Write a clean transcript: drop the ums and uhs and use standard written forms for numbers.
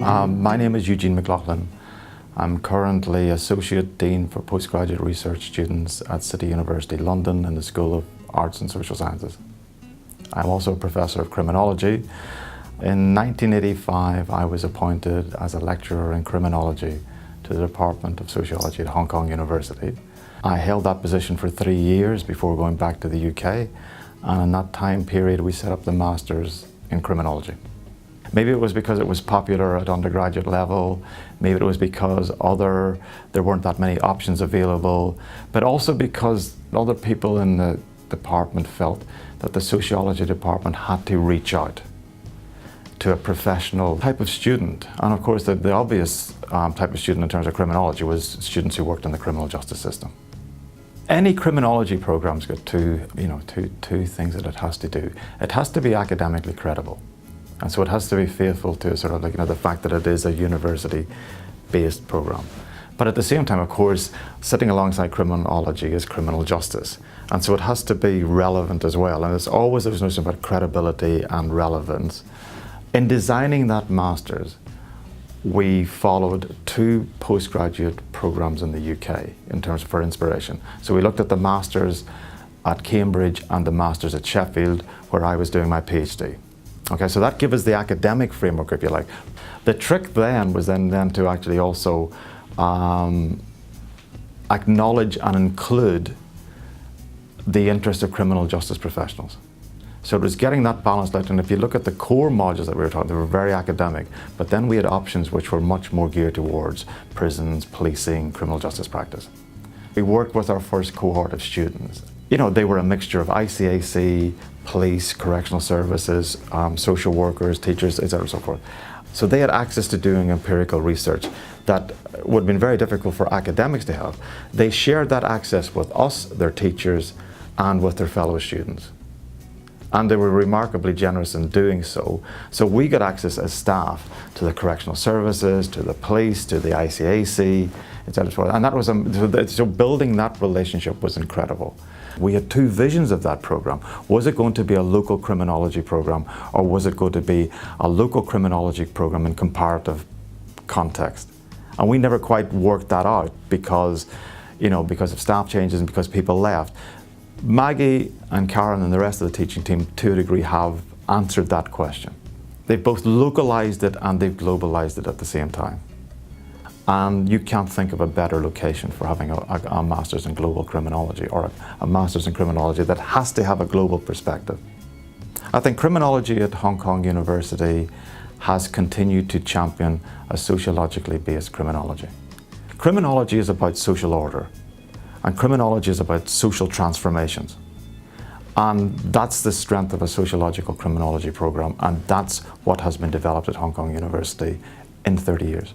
My name is Eugene McLaughlin. I'm currently Associate Dean for Postgraduate Research Students at City University London in the School of Arts and Social Sciences. I'm also a Professor of Criminology. In 1985, I was appointed as a lecturer in Criminology to the Department of Sociology at Hong Kong University. I held that position for 3 years before going back to the UK, and in that time period we set up the Masters in Criminology. Maybe it was because it was popular at undergraduate level, maybe it was because there weren't that many options available, but also because other people in the department felt that the sociology department had to reach out to a professional type of student. And of course the obvious type of student in terms of criminology was students who worked in the criminal justice system. Any criminology program's got two things that it has to do. It has to be academically credible. And so it has to be faithful to sort of the fact that it is a university-based program. But at the same time, of course, sitting alongside criminology is criminal justice. And so it has to be relevant as well. And there's always this notion about credibility and relevance. In designing that master's, we followed 2 postgraduate programs in the UK in terms for inspiration. So we looked at the master's at Cambridge and the master's at Sheffield, where I was doing my PhD. Okay, so that gave us the academic framework, if you like. The trick then was then to actually also acknowledge and include the interest of criminal justice professionals. So it was getting that balance out, and if you look at the core modules that we were talking, they were very academic, but then we had options which were much more geared towards prisons, policing, criminal justice practice. We worked with our first cohort of students. They were a mixture of ICAC, police, correctional services, social workers, teachers, etc. and so forth. So they had access to doing empirical research that would have been very difficult for academics to have. They shared that access with us, their teachers, and with their fellow students. And they were remarkably generous in doing so. So we got access as staff to the correctional services, to the police, to the ICAC, etc. And that was so building that relationship was incredible. We had 2 visions of that program. Was it going to be a local criminology program, or was it going to be a local criminology program in comparative context? And we never quite worked that out because of staff changes and because people left. Maggie and Karen and the rest of the teaching team, to a degree, have answered that question. They've both localized it and they've globalized it at the same time. And you can't think of a better location for having a master's in global criminology, or a master's in criminology that has to have a global perspective. I think criminology at Hong Kong University has continued to champion a sociologically based criminology. Criminology is about social order, and criminology is about social transformations. And that's the strength of a sociological criminology program, and that's what has been developed at Hong Kong University in 30 years.